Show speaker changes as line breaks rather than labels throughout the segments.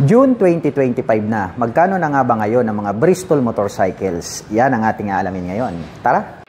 June 2025 na, magkano na nga ba ngayon ang mga Bristol motorcycles? Yan ang ating aalamin ngayon. Tara!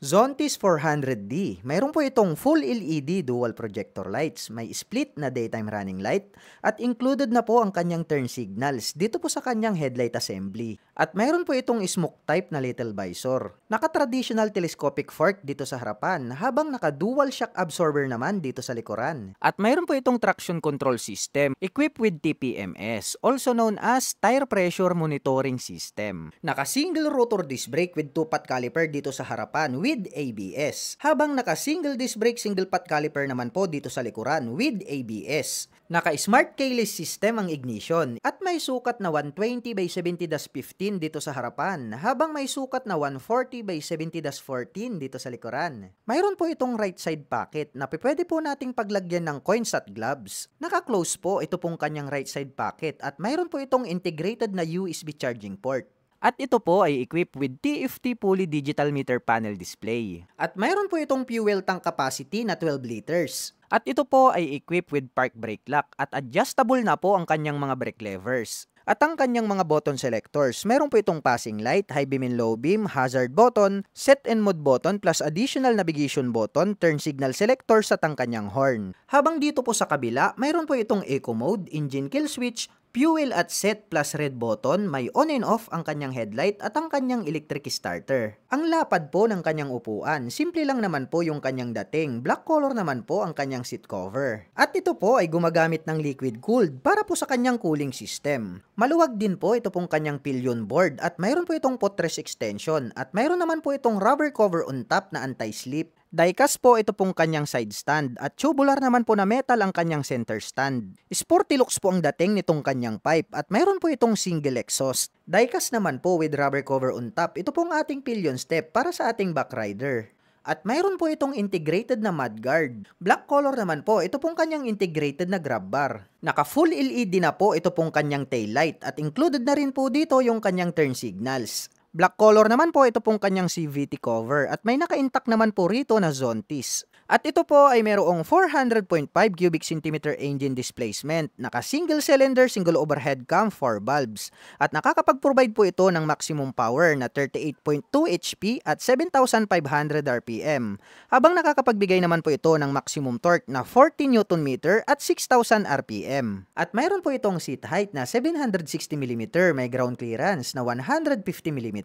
Zontis 400D. Mayroon po itong full LED dual projector lights, may split na daytime running light, at included na po ang kanyang turn signals dito po sa kanyang headlight assembly. At mayroon po itong smoke type na little visor. Naka-traditional telescopic fork dito sa harapan, habang naka-dual shock absorber naman dito sa likuran. At mayroon po itong traction control system equipped with TPMS, also known as tire pressure monitoring system. Naka-single rotor disc brake with 2-pot caliper dito sa harapan with ABS. Habang naka-single disc brake, single pot caliper naman po dito sa likuran with ABS. Naka-smart keyless system ang ignition at may sukat na 120/70-15 dito sa harapan, habang may sukat na 140/70-14 dito sa likuran. Mayroon po itong right side pocket na pwede po nating paglagyan ng coins at gloves. Naka-close po ito pong kanyang right side pocket at mayroon po itong integrated na USB charging port. At ito po ay equipped with TFT Fully Digital Meter Panel Display. At mayroon po itong fuel tank capacity na 12 liters. At ito po ay equipped with park brake lock at adjustable na po ang kanyang mga brake levers. At ang kanyang mga button selectors, meron po itong passing light, high beam and low beam, hazard button, set and mode button, plus additional navigation button, turn signal selectors at ang kanyang horn. Habang dito po sa kabila, mayroon po itong eco mode, engine kill switch, fuel at set plus red button, may on and off ang kanyang headlight at ang kanyang electric starter. Ang lapad po ng kanyang upuan, simple lang naman po yung kanyang dating, black color naman po ang kanyang seat cover. At ito po ay gumagamit ng liquid cooled para po sa kanyang cooling system. Maluwag din po ito pong kanyang pillion board at mayroon po itong footrest extension at mayroon naman po itong rubber cover on top na anti-slip. Diecast po ito pong kanyang side stand at tubular naman po na metal ang kanyang center stand. Sporty looks po ang dating nitong kanyang pipe at mayroon po itong single exhaust. Diecast naman po with rubber cover on top, ito pong ating pillion step para sa ating backrider. At mayroon po itong integrated na mudguard. Black color naman po, ito pong kanyang integrated na grab bar. Naka full LED na po ito pong kanyang taillight at included na rin po dito yung kanyang turn signals. Black color naman po ito pong kanyang CVT cover at may naka-intact naman po rito na Zontis. At ito po ay mayroong 400.5 cubic centimeter engine displacement, naka single cylinder, single overhead cam, 4 valves. At nakakapag-provide po ito ng maximum power na 38.2 HP at 7,500 RPM. Habang nakakapagbigay naman po ito ng maximum torque na 40 Nm at 6,000 RPM. At mayroon po itong seat height na 760 mm, may ground clearance na 150 mm,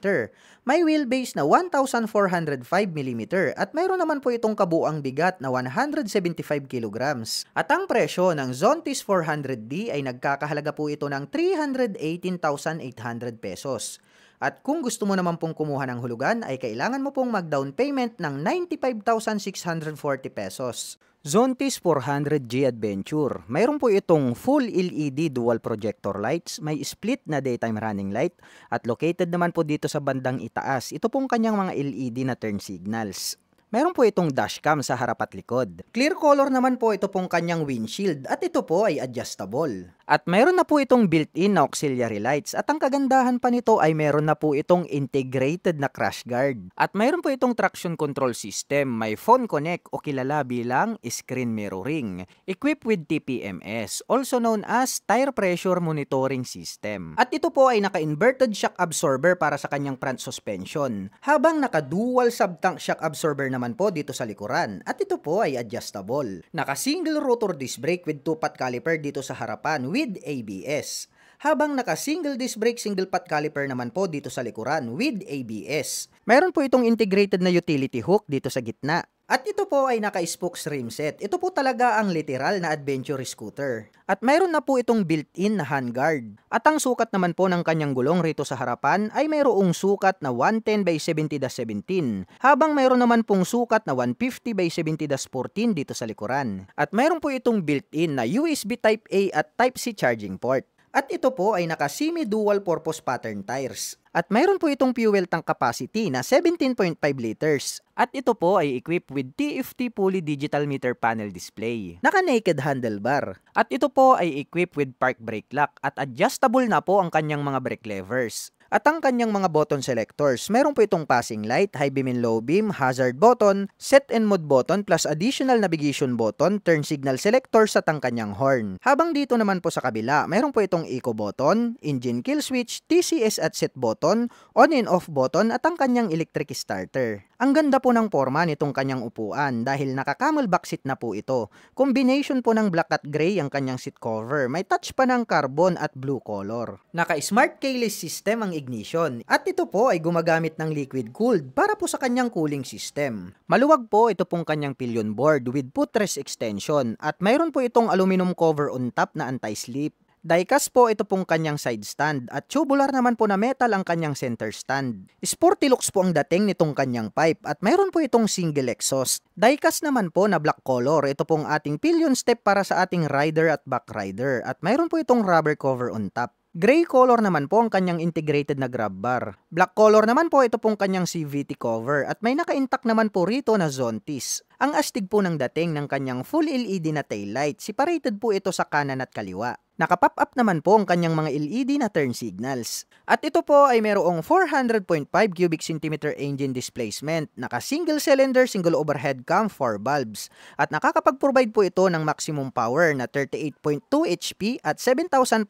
may wheelbase na 1,405 mm at mayroon naman po itong kabuang bigat na 175 kg. At ang presyo ng Zontis 400D ay nagkakahalaga po ito ng 318,800 pesos. At kung gusto mo naman pong kumuha ng hulugan ay kailangan mo pong mag-down payment ng 95,640 pesos. Zontis 400G Adventure. Mayroon po itong full LED dual projector lights, may split na daytime running light, at located naman po dito sa bandang itaas, ito pong kanyang mga LED na turn signals. Meron po itong dashcam sa harap at likod. Clear color naman po ito pong kanyang windshield at ito po ay adjustable. At meron na po itong built-in na auxiliary lights at ang kagandahan pa nito ay meron na po itong integrated na crash guard. At meron po itong traction control system, may phone connect o kilala bilang screen mirroring, equipped with TPMS, also known as tire pressure monitoring system. At ito po ay naka-inverted shock absorber para sa kanyang front suspension, habang naka-dual sub-tank shock absorber naman po dito sa likuran at ito po ay adjustable. Naka-single rotor disc brake with 2-pot caliper dito sa harapan with ABS. Habang naka-single disc brake, single pot caliper naman po dito sa likuran with ABS. Mayroon po itong integrated na utility hook dito sa gitna. At ito po ay naka-spokes rim set. Ito po talaga ang literal na adventure scooter. At mayroon na po itong built-in na handguard. At ang sukat naman po ng kanyang gulong rito sa harapan ay mayroong sukat na 110/70-17. Habang mayroon naman pong sukat na 150/70-14 dito sa likuran. At mayroon po itong built-in na USB Type A at Type C charging port. At ito po ay naka semi-dual purpose pattern tires. At mayroon po itong fuel tank capacity na 17.5 liters. At ito po ay equipped with TFT Fully Digital Meter Panel Display. Naka-naked handlebar. At ito po ay equipped with park brake lock at adjustable na po ang kanyang mga brake levers. At ang kanyang mga button selectors, meron po itong passing light, high beam and low beam, hazard button, set and mode button plus additional navigation button, turn signal selectors at ang kanyang horn. Habang dito naman po sa kabila, meron po itong eco button, engine kill switch, TCS at set button, on and off button at ang kanyang electric starter. Ang ganda po ng forma nitong kanyang upuan dahil naka-camelback seat na po ito. Combination po ng black at gray ang kanyang seat cover. May touch pa ng carbon at blue color. Naka-smart keyless system ang ignition. At ito po ay gumagamit ng liquid cooled para po sa kanyang cooling system. Maluwag po ito pong kanyang pillion board with footrest extension at mayroon po itong aluminum cover on top na anti-slip. Diecast po ito pong kanyang side stand at tubular naman po na metal ang kanyang center stand. Sporty looks po ang dating nitong kanyang pipe at mayroon po itong single exhaust. Diecast naman po na black color. Ito pong ating pillion step para sa ating rider at back rider at mayroon po itong rubber cover on top. Gray color naman po ang kanyang integrated na grab bar. Black color naman po ito pong kanyang CVT cover at may naka-intact naman po rito na Zontis. Ang astig po ng dating ng kanyang full LED na taillight, separated po ito sa kanan at kaliwa. Naka-pop up naman po ang kanyang mga LED na turn signals. At ito po ay mayroong 400.5 cubic centimeter engine displacement, naka-single cylinder, single overhead cam, 4 valves. At nakakapag-provide po ito ng maximum power na 38.2 HP at 7,500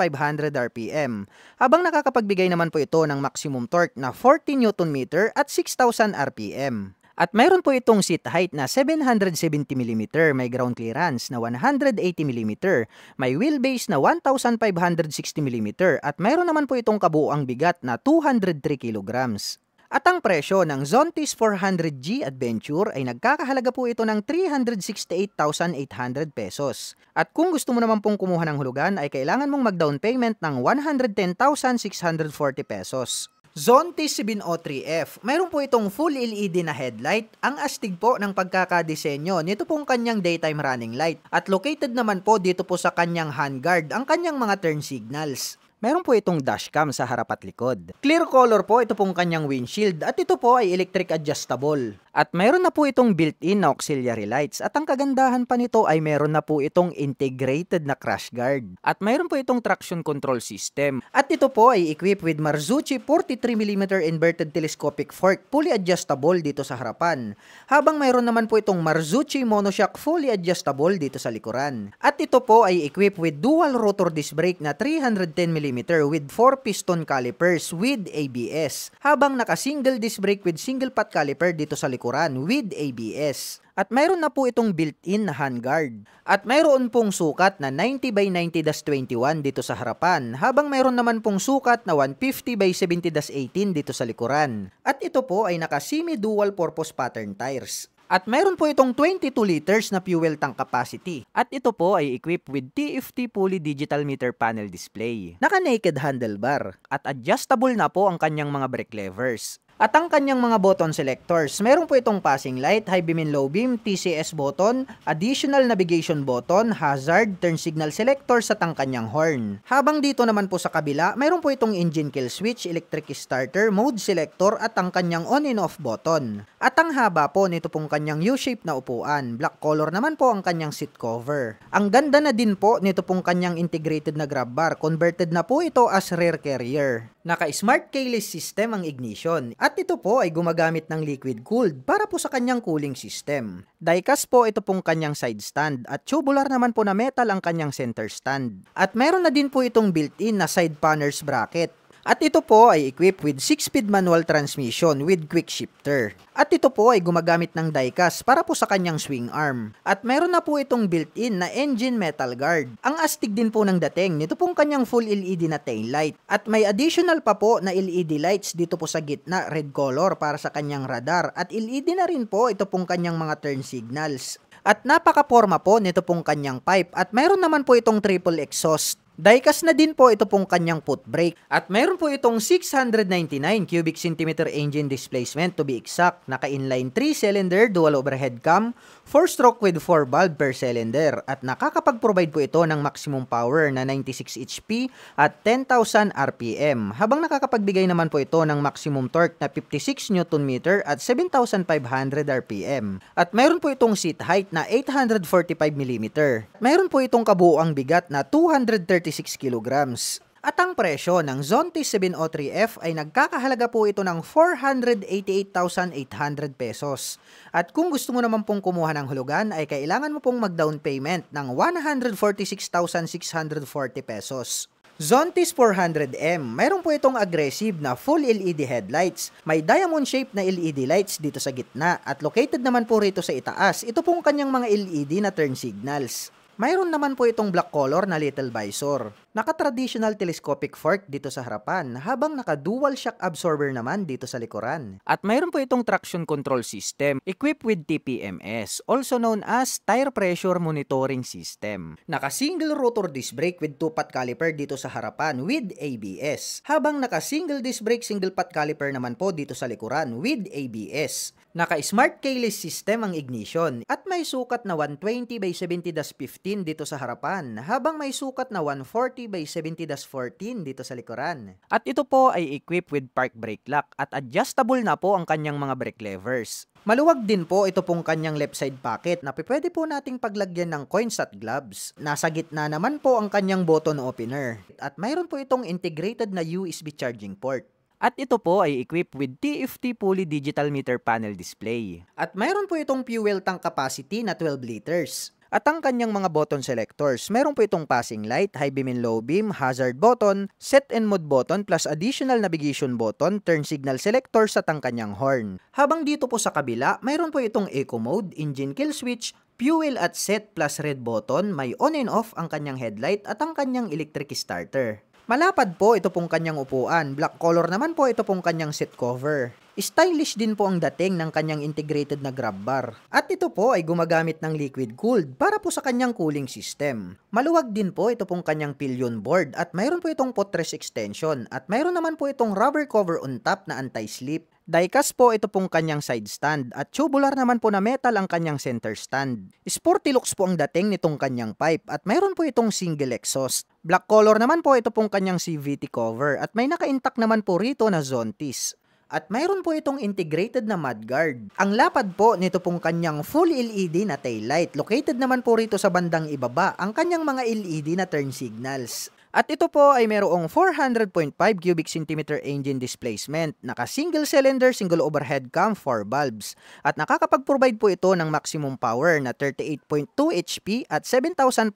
RPM. Habang nakakapagbigay naman po ito ng maximum torque na 40 Nm at 6,000 RPM. At mayroon po itong seat height na 770mm, may ground clearance na 180mm, may wheelbase na 1560mm at mayroon naman po itong kabuuang bigat na 203 kilograms. At ang presyo ng Zontis 400G Adventure ay nagkakahalaga po ito ng 368,800 pesos. At kung gusto mo naman pong kumuha ng hulugan ay kailangan mong mag-down payment ng 110,640 pesos. Zontis 703F. Mayroon po itong full LED na headlight. Ang astig po ng pagkakadesenyo nito pong kanyang daytime running light. At located naman po dito po sa kanyang handguard ang kanyang mga turn signals. Meron po itong dashcam sa harap at likod. Clear color po ito pong kanyang windshield at ito po ay electric adjustable. At meron na po itong built-in na auxiliary lights at ang kagandahan pa nito ay meron na po itong integrated na crash guard. At meron po itong traction control system. At ito po ay equipped with Marzucchi 43mm inverted telescopic fork fully adjustable dito sa harapan. Habang meron naman po itong Marzucchi monoshock fully adjustable dito sa likuran. At ito po ay equipped with dual rotor disc brake na 310mm with 4 piston calipers with ABS. Habang naka-single disc brake with single pot caliper dito sa likuran with ABS. At mayroon na po itong built-in na handguard. At mayroon pong sukat na 90x90-21 dito sa harapan, habang mayroon naman pong sukat na 150x70-18 dito sa likuran. At ito po ay naka semi-dual purpose pattern tires. At mayroon po itong 22 liters na fuel tank capacity. At ito po ay equipped with TFT Fully Digital Meter Panel Display. Naka-naked handlebar. At adjustable na po ang kanyang mga brake levers. At ang kanyang mga button selectors, meron po itong passing light, high beam and low beam, TCS button, additional navigation button, hazard, turn signal selectors at ang kanyang horn. Habang dito naman po sa kabila, meron po itong engine kill switch, electric starter, mode selector at ang kanyang on and off button. At ang haba po nito pong kanyang U-shape na upuan, black color naman po ang kanyang seat cover. Ang ganda na din po nito pong kanyang integrated na grab bar, converted na po ito as rear carrier. Naka-smart keyless system ang ignition. At ito po ay gumagamit ng liquid cooled para po sa kanyang cooling system. Diecast po ito pong kanyang side stand at tubular naman po na metal ang kanyang center stand. At meron na din po itong built-in na side panners bracket. At ito po ay equipped with 6-speed manual transmission with quick shifter. At ito po ay gumagamit ng diecast para po sa kanyang swing arm. At meron na po itong built-in na engine metal guard. Ang astig din po ng dating nito pong kanyang full LED na taillight. At may additional pa po na LED lights dito po sa gitna, red color para sa kanyang radar. At LED na rin po ito pong kanyang mga turn signals. At napaka-forma po nito pong kanyang pipe at meron naman po itong triple exhaust. Diecast na din po ito pong kanyang foot brake. At mayroon po itong 699 cubic centimeter engine displacement to be exact. Naka-inline 3-cylinder dual overhead cam, 4-stroke with 4 valve per cylinder. At nakakapag-provide po ito ng maximum power na 96 HP at 10,000 RPM. Habang nakakapagbigay naman po ito ng maximum torque na 56 Nm at 7,500 RPM. At mayroon po itong seat height na 845 mm. Mayroon po itong kabuuang bigat na 236 kilograms. At ang presyo ng Zontis 703F ay nagkakahalaga po ito ng 488,800 pesos. At kung gusto mo naman pong kumuha ng hulugan ay kailangan mo pong mag-down payment ng 146,640 pesos. Zontis 400M, mayroon po itong aggressive na full LED headlights. May diamond shape na LED lights dito sa gitna at located naman po rito sa itaas. Ito pong kanyang mga LED na turn signals. Mayroon naman po itong black color na little visor. Naka-traditional telescopic fork dito sa harapan, habang naka-dual shock absorber naman dito sa likuran. At mayroon po itong traction control system equipped with TPMS, also known as tire pressure monitoring system. Naka-single rotor disc brake with 2-pot caliper dito sa harapan with ABS, habang naka-single disc brake single pot caliper naman po dito sa likuran with ABS. Naka-smart keyless system ang ignition at may sukat na 120 by 70-15 dito sa harapan, habang may sukat na 140 by 70-14 dito sa likuran. At ito po ay equipped with park brake lock at adjustable na po ang kanyang mga brake levers. Maluwag din po ito pong kanyang left side pocket na pwede po nating paglagyan ng coins at gloves. Nasa gitna naman po ang kanyang button opener at mayroon po itong integrated na USB charging port. At ito po ay equipped with TFT Fully Digital Meter Panel Display. At mayroon po itong fuel tank capacity na 12 liters. At ang kanyang mga button selectors, meron po itong passing light, high beam and low beam, hazard button, set and mode button, plus additional navigation button, turn signal selectors at ang kanyang horn. Habang dito po sa kabila, mayroon po itong eco mode, engine kill switch, fuel at set plus red button, may on and off ang kanyang headlight at ang kanyang electric starter. Malapad po ito pong kanyang upuan, black color naman po ito pong kanyang seat cover. Stylish din po ang dating ng kanyang integrated na grab bar. At ito po ay gumagamit ng liquid cooled para po sa kanyang cooling system. Maluwag din po ito pong kanyang pillion board at mayroon po itong footrest extension at mayroon naman po itong rubber cover on top na anti-slip. Diecast po ito pong kanyang side stand at tubular naman po na metal ang kanyang center stand. Sporty looks po ang dating nitong kanyang pipe at mayroon po itong single exhaust. Black color naman po ito pong kanyang CVT cover at may naka-intact naman po rito na Zontis. At mayroon po itong integrated na mudguard. Ang lapad po nito pong kanyang full LED na taillight. Located naman po rito sa bandang ibaba ang kanyang mga LED na turn signals. At ito po ay mayroong 400.5 cubic centimeter engine displacement, naka-single cylinder, single overhead cam, 4 valves. At nakakapag-provide po ito ng maximum power na 38.2 HP at 7,500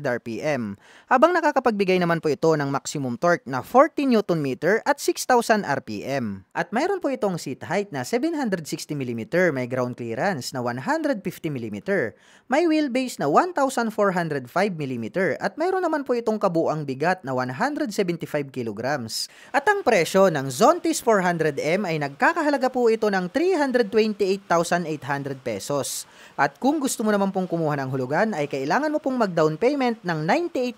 RPM. Habang nakakapagbigay naman po ito ng maximum torque na 40 Nm at 6,000 RPM. At mayroon po itong seat height na 760 mm, may ground clearance na 150 mm, may wheelbase na 1,405 mm, at mayroon naman po itong kabuuang bigat na 175 kilograms. At ang presyo ng Zontis 400M ay nagkakahalaga po ito ng 328,800 pesos. At kung gusto mo naman pong kumuha ng hulugan ay kailangan mo pong mag-down payment ng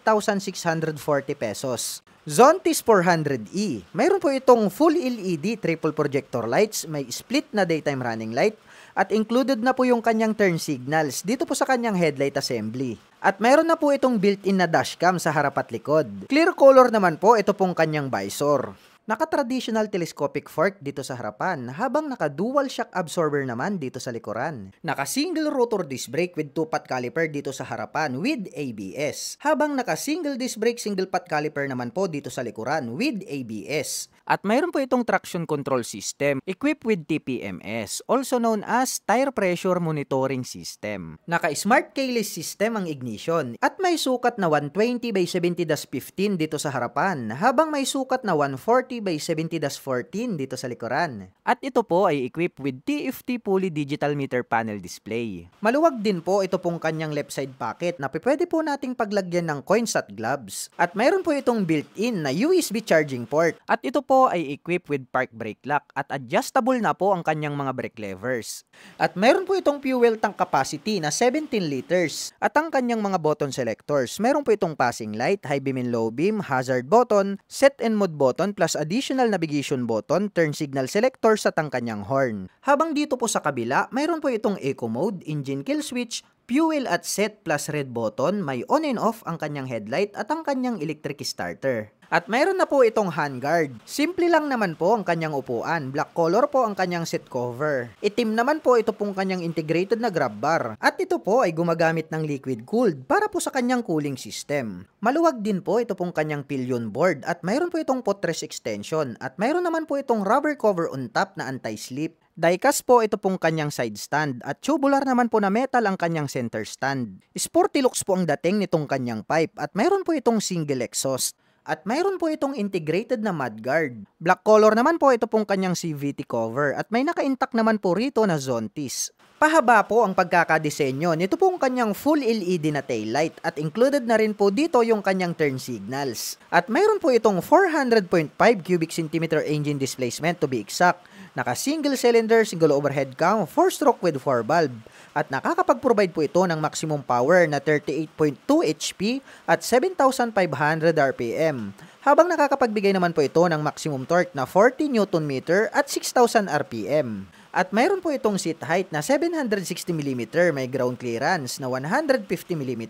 98,640 pesos. Zontis 400E, mayroon po itong full LED triple projector lights, may split na daytime running light, at included na po yung kanyang turn signals dito po sa kanyang headlight assembly. At mayroon na po itong built-in na dashcam sa harap at likod. Clear color naman po ito pong kanyang visor. Naka-traditional telescopic fork dito sa harapan, habang naka-dual shock absorber naman dito sa likuran. Naka-single rotor disc brake with 2-pot caliper dito sa harapan with ABS, habang naka-single disc brake single pot caliper naman po dito sa likuran with ABS. At mayroon po itong traction control system equipped with TPMS, also known as tire pressure monitoring system. Naka-smart keyless system ang ignition at may sukat na 120 by 70-15 dito sa harapan, habang may sukat na 140 20by70-14 dito sa likuran. At ito po ay equipped with TFT fully digital meter panel display. Maluwag din po ito pong kanyang left side pocket na pwede po nating paglagyan ng coins at gloves. At mayroon po itong built-in na USB charging port. At ito po ay equipped with park brake lock at adjustable na po ang kanyang mga brake levers. At mayroon po itong fuel tank capacity na 17 liters. At ang kanyang mga button selectors, mayroon po itong passing light, high beam and low beam, hazard button, set and mode button plus additional navigation button, turn signal selectors at ang kanyang horn. Habang dito po sa kabila, mayroon po itong eco mode, engine kill switch, fuel at set plus red button, may on and off ang kanyang headlight at ang kanyang electric starter. At mayroon na po itong handguard. Simple lang naman po ang kanyang upuan. Black color po ang kanyang seat cover. Itim naman po ito pong kanyang integrated na grab bar. At ito po ay gumagamit ng liquid cooled para po sa kanyang cooling system. Maluwag din po ito pong kanyang pillion board at mayroon po itong footrest extension. At mayroon naman po itong rubber cover on top na anti-slip. Diecast po ito pong kanyang side stand at tubular naman po na metal ang kanyang center stand. Sporty looks po ang dating nitong kanyang pipe at mayroon po itong single exhaust. At mayroon po itong integrated na mudguard. Black color naman po ito pong kanyang CVT cover at may naka-intact naman po rito na Zontis. Pahaba po ang pagkakadesenyo nito pong kanyang full LED na taillight at included na rin po dito yung kanyang turn signals. At mayroon po itong 400.5 cubic centimeter engine displacement to be exact. Naka single cylinder, single overhead cam, 4-stroke with 4 valve. At nakakapag-provide po ito ng maximum power na 38.2 HP at 7,500 RPM. Habang nakakapagbigay naman po ito ng maximum torque na 40 Nm at 6,000 RPM. At mayroon po itong seat height na 760mm, may ground clearance na 150mm,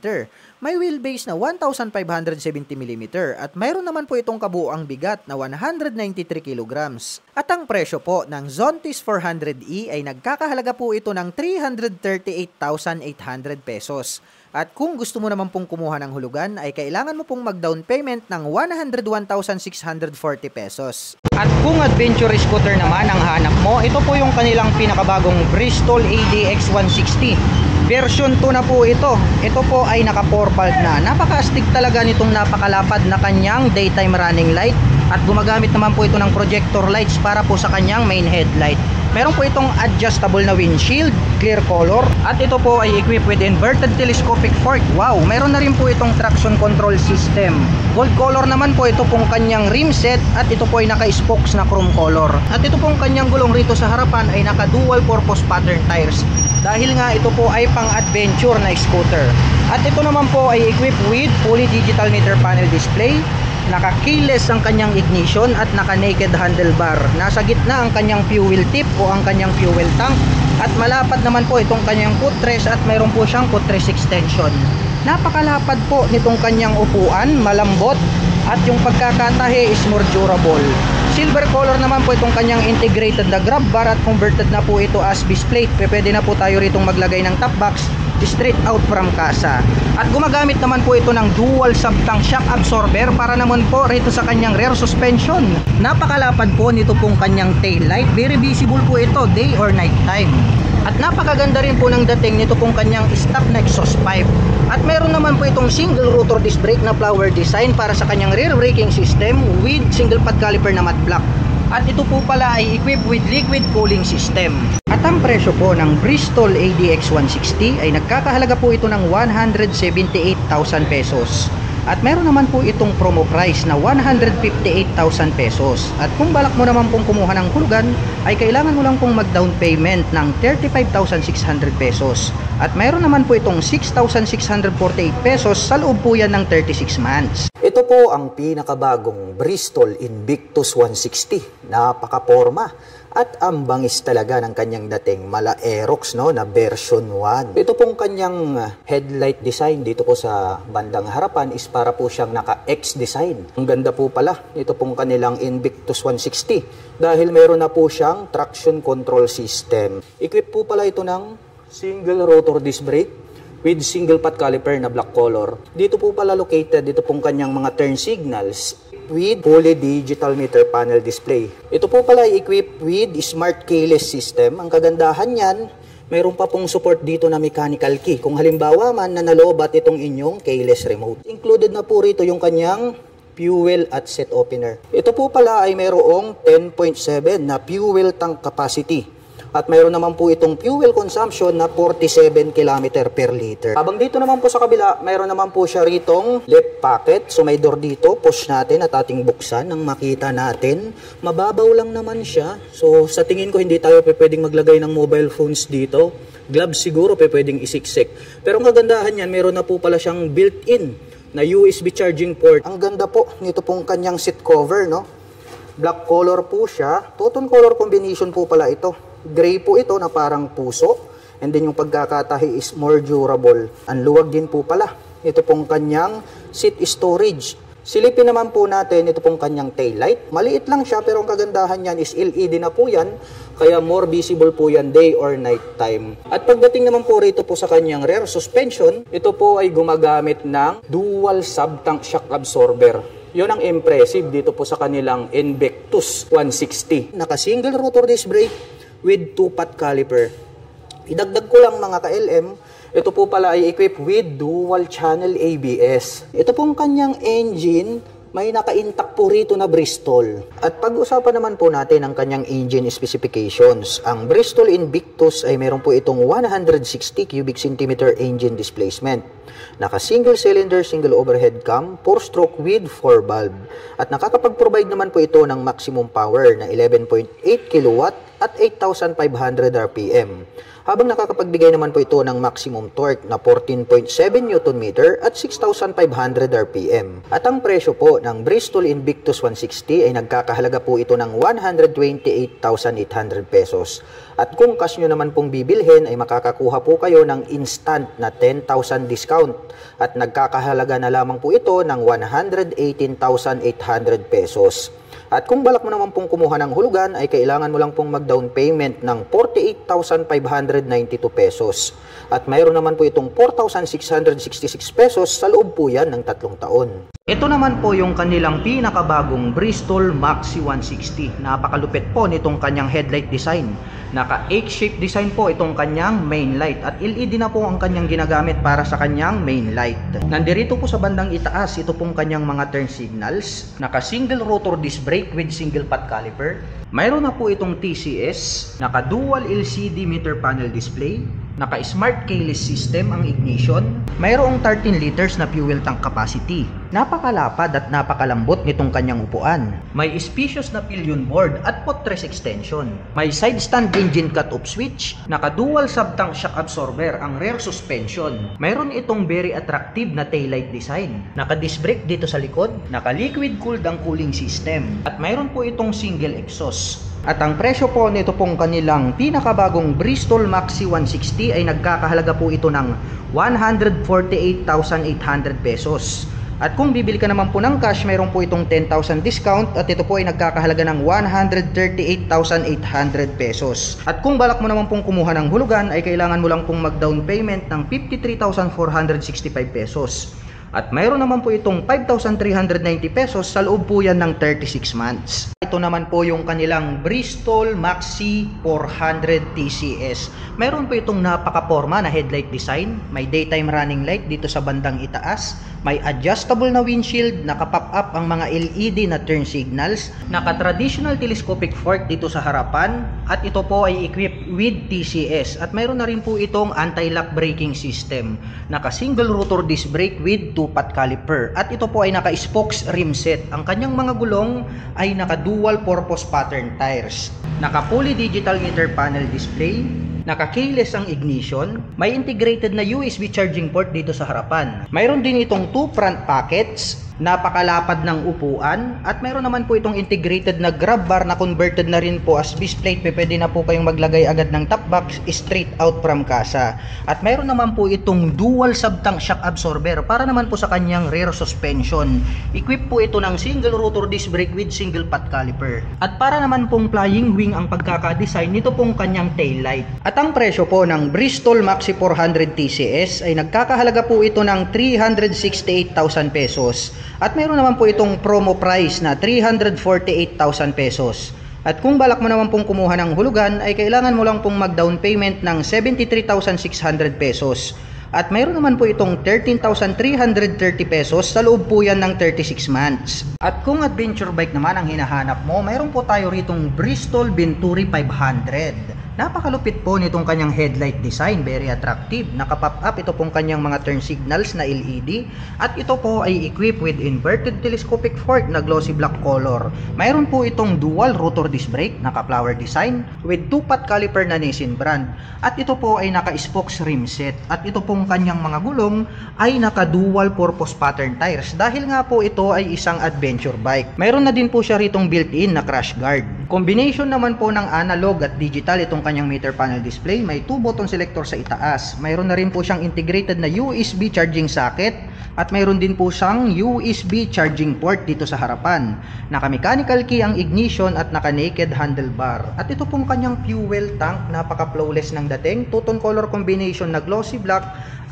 may wheelbase na 1,570mm, at mayroon naman po itong kabuuang bigat na 193 kg. At ang presyo po ng Zontis 400E ay nagkakahalaga po ito ng 338,800 pesos. At kung gusto mo naman pong kumuha ng hulugan, ay kailangan mo pong mag-down payment ng 101,640 pesos. At kung adventure scooter naman ang hanap mo, ito po yung kanilang pinakabagong Bristol ADX 160. Version 2 na po ito. Ito po ay naka 4 valve na. Napaka-astig talaga nitong napakalapad na kanyang daytime running light. At gumagamit naman po ito ng projector lights para po sa kanyang main headlight. Meron po itong adjustable na windshield, clear color, at ito po ay equipped with inverted telescopic fork. Wow, meron na rin po itong traction control system. Gold color naman po ito pong kanyang rim set at ito po ay naka-spokes na chrome color. At ito pong kanyang gulong rito sa harapan ay naka dual purpose pattern tires. Dahil nga ito po ay pang-adventure na scooter. At ito naman po ay equipped with fully digital meter panel display. Naka-keyless ang kanyang ignition at naka-naked handlebar. Nasa gitna ang kanyang fuel tip o ang kanyang fuel tank. At malapad naman po itong kanyang footrest at mayroon po siyang footrest extension. Napakalapad po nitong kanyang upuan, malambot, at yung pagkakatahi is more durable. Silver color naman po itong kanyang integrated na grab bar at converted na po ito as base plate. Pwede na po tayo ritong maglagay ng top box straight out from casa. At gumagamit naman po ito ng dual sub-tank shock absorber para naman po rito sa kanyang rear suspension. Napakalapad po nito pong kanyang tail light. Very visible po ito day or night time. At napakaganda rin po ng dating nito pong kanyang stop na exhaust pipe. At meron naman po itong single rotor disc brake na flower design para sa kanyang rear braking system with single pad caliper na matte black. At ito po pala ay equipped with liquid cooling system. At ang presyo po ng Bristol ADX 160 ay nagkakahalaga po ito ng 178,000 pesos. At meron naman po itong promo price na 158,000 pesos. At kung balak mo naman pong kumuha ng hulugan, ay kailangan mo lang pong mag-down payment ng 35,600 pesos. At meron naman po itong 6,648 pesos sa loob po yan ng 36 months.
Ito po ang pinakabagong Bristol Invictus 160. Napaka-porma. At ang bangis talaga ng kanyang dating mala Aerox, no, na version 1. Ito pong kanyang headlight design dito po sa bandang harapan is para po siyang naka-X design. Ang ganda po pala ito pong kanilang Invictus 160 dahil meron na po siyang traction control system. Equipped po pala ito ng single rotor disc brake with single pad caliper na black color. Dito po pala located dito pong kanyang mga turn signals with fully digital meter panel display. Ito po pala equipped with smart keyless system. Ang kagandahan niyan, mayroon pa pong support dito na mechanical key. Kung halimbawa man na nalobat itong inyong keyless remote. Included na po rito yung kanyang fuel at set opener. Ito po pala ay mayroong 10.7 na fuel tank capacity. At mayroon naman po itong fuel consumption na 47 km per liter. Habang dito naman po sa kabila, mayroon naman po siya ritong left pocket. So may door dito, push natin at ating buksan nang makita natin. Mababaw lang naman siya. So sa tingin ko hindi tayo pwedeng maglagay ng mobile phones dito. Gloves siguro pwedeng isiksik. Pero ang kagandahan yan, mayroon na po pala siyang built-in na USB charging port. Ang ganda po nito pong kanyang seat cover, no? Black color po siya. Two-tone color combination po pala ito. Gray po ito na parang puso. And then yung pagkakatahi is more durable. Ang luwag din po pala. Ito pong kanyang seat storage. Silipin naman po natin ito pong kanyang taillight. Maliit lang siya pero ang kagandahan yan is LED na po yan. Kaya more visible po yan day or night time. At pagdating naman po rito po sa kanyang rear suspension, ito po ay gumagamit ng dual sub-tank shock absorber. Yun ang impressive dito po sa kanilang Invictus 160. Naka-single rotor disc brake with 2-pot caliper. Idagdag ko lang mga ka-LM, ito po pala ay equipped with dual channel ABS. Ito pong kanyang engine, may naka-intact po rito na Bristol. At pag-usapan naman po natin ang kanyang engine specifications. Ang Bristol Invictus ay meron po itong 160 cubic centimeter engine displacement. Naka-single cylinder, single overhead cam, 4-stroke with 4 valve. At nakakapag-provide naman po ito ng maximum power na 11.8 kW at 8,500 RPM. Habang nakakapagbigay naman po ito ng maximum torque na 14.7 Nm at 6,500 RPM. At ang presyo po ng Bristol Invictus 160 ay nagkakahalaga po ito ng 128,800 pesos. At kung cash nyo naman pong bibilhin ay makakakuha po kayo ng instant na 10,000 discount. At nagkakahalaga na lamang po ito ng 118,800 pesos. At kung balak mo naman pong kumuha ng hulugan, ay kailangan mo lang pong mag-down payment ng 48,592 pesos. At mayroon naman po itong 4,666 pesos sa loob po yan ng 3 taon. Ito naman po yung kanilang pinakabagong Bristol Maxi 160. Napakalupit po nitong kanyang headlight design. Naka H-shape design po itong kanyang main light at LED na po ang kanyang ginagamit para sa kanyang main light. Nandirito po sa bandang itaas ito pong kanyang mga turn signals. Naka single rotor disc brake with single pot caliper. Mayroon na po itong TCS, naka dual LCD meter panel display, naka smart keyless system ang ignition, mayroong 13 liters na fuel tank capacity. Napakalapad at napakalambot nitong kanyang upuan. May spacious na pillion board at footrest extension. May side stand engine cut-off switch, naka dual sub-tank shock absorber ang rear suspension. Mayroon itong very attractive na taillight design. Naka disc brake dito sa likod, naka liquid cooled ang cooling system, at mayroon po itong single exhaust. At ang presyo po nito pong kanilang pinakabagong Bristol Maxi 160 ay nagkakahalaga po ito ng 148,800 pesos. At kung bibili ka naman po ng cash, mayroon po itong 10,000 discount at ito po ay nagkakahalaga ng 138,800 pesos. At kung balak mo naman pong kumuha ng hulugan, ay kailangan mo lang pong mag-down payment ng 53,465 pesos. At mayroon naman po itong 5,390 pesos sa loob po yan ng 36 months. Ito naman po yung kanilang Bristol Maxi 400 TCS. Mayroon po itong napaka-porma na headlight design. May daytime running light dito sa bandang itaas. May adjustable na windshield, naka-pop up ang mga LED na turn signals, naka-traditional telescopic fork dito sa harapan, at ito po ay equipped with TCS. At mayroon na rin po itong anti-lock braking system, naka-single rotor disc brake with 2-pot caliper, at ito po ay naka-spokes rim set. Ang kanyang mga gulong ay naka-dual purpose pattern tires, naka-fully digital meter panel display, naka-keyless ang ignition, may integrated na USB charging port dito sa harapan. Mayroon din itong 2 front pockets, napakalapad ng upuan, at mayroon naman po itong integrated na grab bar na converted na rin po as base plate. Pwede na po kayong maglagay agad ng top box straight out from casa. At mayroon naman po itong dual sub-tank shock absorber para naman po sa kanyang rear suspension. Equipped po ito ng single rotor disc brake with single pot caliper. At para naman pong flying wing ang pagkaka-design nito pong kanyang tail light. At ang presyo po ng Bristol Maxi 400 TCS ay nagkakahalaga po ito ng 368,000 pesos. At mayroon naman po itong promo price na 348,000 pesos. At kung balak mo naman pong kumuha ng hulugan, ay kailangan mo lang pong mag-down payment ng 73,600 pesos.
At mayroon naman po itong 13,330 pesos, sa loob po yan ng 36 months. At kung adventure bike naman ang hinahanap mo, mayroon po tayo ritong Bristol Venturi 500. Napakalupit po nitong kanyang headlight design, very attractive. Naka-pop up ito pong kanyang mga turn signals na LED at ito po ay equipped with inverted telescopic fork na glossy black color. Mayroon po itong dual rotor disc brake, naka-flower design with 2-pot caliper na Nissin brand. At ito po ay naka-spokes rim set at ito pong kanyang mga gulong ay naka-dual purpose pattern tires dahil nga po ito ay isang adventure bike. Mayroon na din po siya ritong built-in na crash guard. Combination naman po ng analog at digital itong kanyang meter panel display. May 2 button selector sa itaas. Mayroon na rin po siyang integrated na USB charging socket at mayroon din po siyang USB charging port dito sa harapan. Naka-mechanical key ang ignition at naka-naked handlebar. At ito pong kanyang fuel tank, napaka-flawless ng dating. Two-tone color combination na glossy black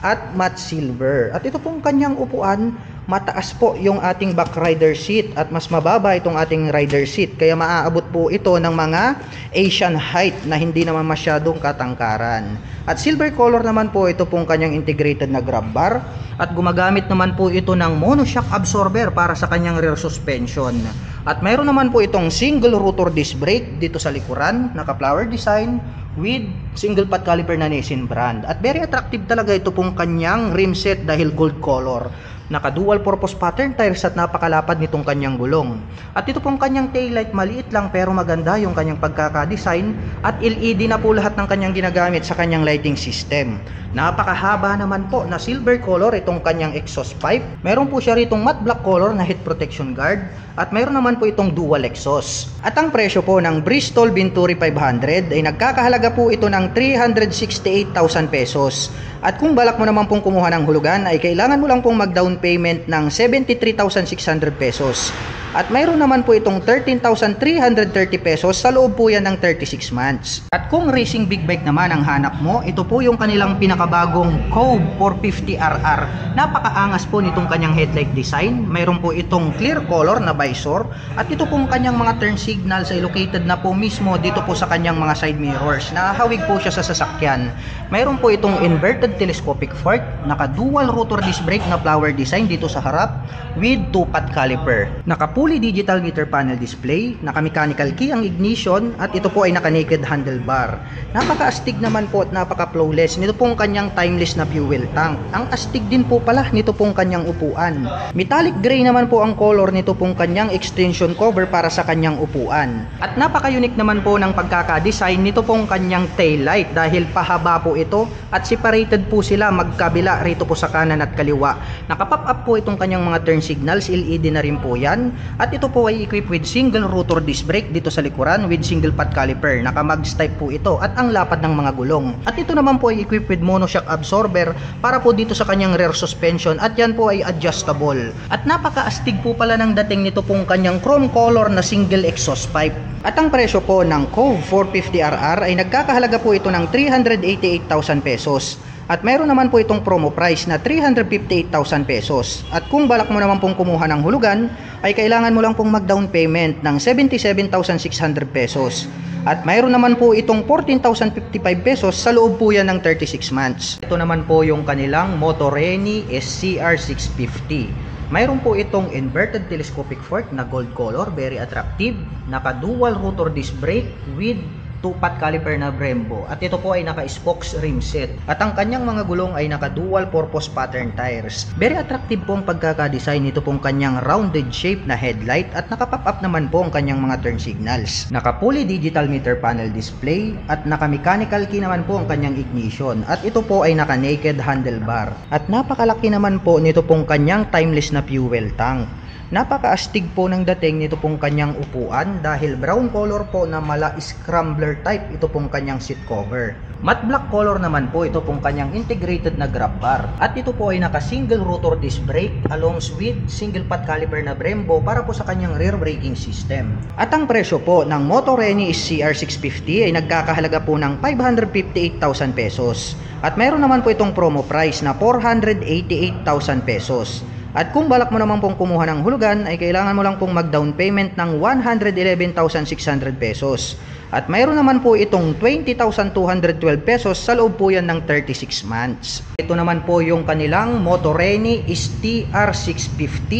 at matte silver. At ito pong kanyang upuan, mataas po yung ating back rider seat at mas mababa itong ating rider seat, kaya maaabot po ito ng mga Asian height na hindi naman masyadong katangkaran. At silver color naman po ito pong kanyang integrated na grab bar at gumagamit naman po ito ng monoshock absorber para sa kanyang rear suspension. At mayroon naman po itong single rotor disc brake dito sa likuran, naka-flower design with single pot caliper na Nissin brand. At very attractive talaga ito pong kanyang rim set dahil gold color. Naka-dual purpose pattern tires at napakalapad nitong kanyang gulong. At ito pong kanyang taillight, maliit lang pero maganda yung kanyang pagkakadesign at LED na po lahat ng kanyang ginagamit sa kanyang lighting system. Napakahaba naman po na silver color itong kanyang exhaust pipe. Meron po siya ritong matte black color na heat protection guard at meron naman po itong dual exhaust. At ang presyo po ng Bristol Venturi 500 ay nagkakahalaga po ito ng 368,000 pesos. At kung balak mo naman pong kumuha ng hulugan ay kailangan mo lang pong mag-down payment ng 73,600 pesos. At mayroon naman po itong 13,330 pesos, sa loob po yan ng 36 months. At kung racing big bike naman ang hanap mo, ito po yung kanilang pinakabagong Cove 450RR. Napakaangas po nitong kanyang headlight design. Mayroon po itong clear color na visor at ito pong kanyang mga turn signals ay located na po mismo dito po sa kanyang mga side mirrors. Nakahawig po siya sa sasakyan. Mayroon po itong inverted telescopic fork, naka-dual rotor disc brake na flower design dito sa harap with 2-pot caliper. Naka-fully digital meter panel display, naka-mechanical key ang ignition at ito po ay naka-naked handlebar. Napaka-astig naman po at napaka-flawless nito pong kanyang timeless na fuel tank. Ang astig din po pala nito pong kanyang upuan. Metallic gray naman po ang color nito pong kanyang extension cover para sa kanyang upuan. At napaka-unique naman po ng pagkaka-design nito pong kanyang taillight dahil pahaba po ito at separated po sila magkabila rito po sa kanan at kaliwa. Naka-pop up po itong kanyang mga turn signals, LED na rin po yan. At ito po ay equipped with single rotor disc brake dito sa likuran with single pot caliper. Naka-mags type po ito at ang lapad ng mga gulong. At ito naman po ay equipped with monoshock absorber para po dito sa kanyang rear suspension at yan po ay adjustable. At napaka-astig po pala ng dating nito pong kanyang chrome color na single exhaust pipe. At ang presyo po ng Cove 450RR ay nagkakahalaga po ito ng 388,000 pesos. At meron naman po itong promo price na 358,000 pesos. At kung balak mo naman pong kumuha ng hulugan, ay kailangan mo lang pong mag-down payment ng 77,600 pesos. At mayroon naman po itong 14,055 pesos, sa loob po yan ng 36 months. Ito naman po yung kanilang Motoreni SCR 650. Mayroon po itong inverted telescopic fork na gold color, very attractive. Naka-dual rotor disc brake with 2-pot caliper na Brembo at ito po ay naka-spokes rim set at ang kanyang mga gulong ay naka-dual purpose pattern tires. Very attractive po ang pagkaka-design nito pong kanyang rounded shape na headlight at naka-pop up naman po ang kanyang mga turn signals. Naka-fully digital meter panel display at naka-mechanical key naman po ang kanyang ignition at ito po ay naka-naked handlebar at napakalaki naman po nito pong kanyang timeless na fuel tank. Napaka-astig po ng dating nito pong kanyang upuan dahil brown color po na mala scrambler type ito pong kanyang seat cover. Matte black color naman po ito pong kanyang integrated na grab bar. At ito po ay naka-single rotor disc brake along with single pot caliper na Brembo para po sa kanyang rear braking system. At ang presyo po ng Motoreni SCR 650 ay nagkakahalaga po ng 558,000 pesos. At meron naman po itong promo price na 488,000 pesos. At kung balak mo naman pong kumuha ng hulugan, ay kailangan mo lang pong mag-down payment ng 111,600 pesos. At mayroon naman po itong 20,212 pesos sa loob po yan ng 36 months. Ito naman po yung kanilang Motoreni TR650.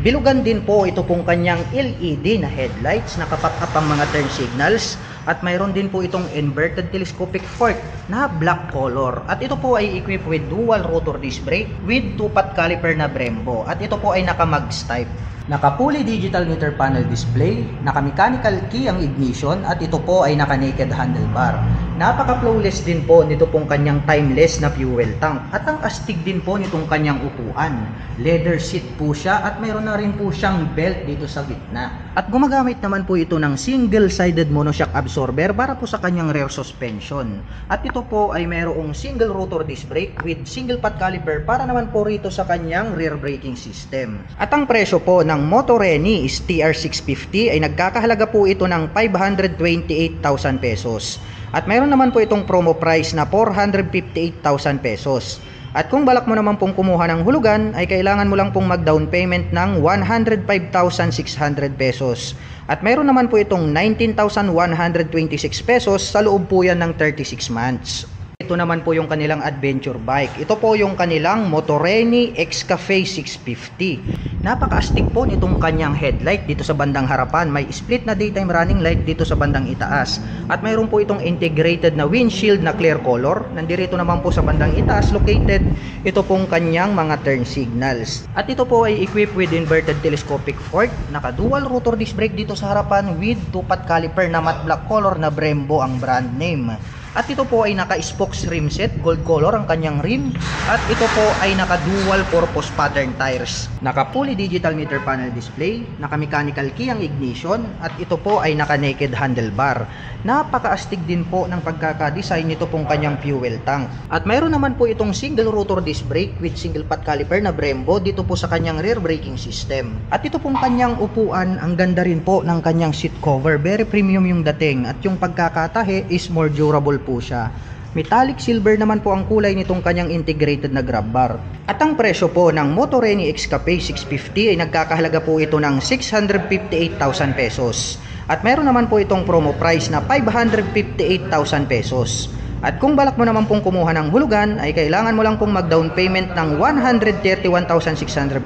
Bilugan din po ito pong kanyang LED na headlights, nakapack-up ang mga turn signals, at mayroon din po itong inverted telescopic fork na black color. At ito po ay equipped with dual rotor disc brake with 2-pot caliper na Brembo. At ito po ay naka-mags type. Naka-fully digital meter panel display, naka-mechanical key ang ignition, at ito po ay naka-naked handlebar. Napaka-flawless din po nito pong kanyang timeless na fuel tank. At ang astig din po nitong kanyang upuan. Leather seat po siya at mayroon na rin po siyang belt dito sa gitna. At gumagamit naman po ito ng single-sided monoshock absorber para po sa kanyang rear suspension. At ito po ay mayroong single rotor disc brake with single pot caliper para naman po rito sa kanyang rear braking system. At ang presyo po ng Motoreni TR650 ay nagkakahalaga po ito ng 528,000 pesos. At mayroon naman po itong promo price na 458,000 pesos. At kung balak mo naman pong kumuha ng hulugan, ay kailangan mo lang pong mag-down payment ng 105,600 pesos. At mayroon naman po itong 19,126 pesos sa loob po yan ng 36 months. Ito naman po yung kanilang adventure bike. Ito po yung kanilang Motoreni X-Cafe 650. Napaka-astig po nitong kanyang headlight dito sa bandang harapan. May split na daytime running light dito sa bandang itaas. At mayroon po itong integrated na windshield na clear color. Nandirito naman po sa bandang itaas located ito pong kanyang mga turn signals. At ito po ay equipped with inverted telescopic fork. Naka-dual rotor disc brake dito sa harapan with 2-pot caliper na matte black color na Brembo ang brand name. At ito po ay naka-spokes rim set, gold color ang kanyang rim. At ito po ay naka-dual purpose pattern tires. Naka-fully digital meter panel display, naka-mechanical key ang ignition, at ito po ay naka-naked handlebar. Napaka-astig din po ng pagkaka-design nito pong kanyang fuel tank. At mayroon naman po itong single rotor disc brake with single pot caliper na Brembo dito po sa kanyang rear braking system. At ito pong kanyang upuan, ang ganda rin po ng kanyang seat cover. Very premium yung dating, at yung pagkakatahe is more durable po siya. Metallic silver naman po ang kulay nitong kanyang integrated na grab bar. At ang presyo po ng Motoreni X-Cafe 650 ay nagkakahalaga po ito ng 658,000 pesos. At meron naman po itong promo price na 558,000 pesos. At kung balak mo naman pong kumuha ng hulugan, ay kailangan mo lang pong mag-down payment ng 131,600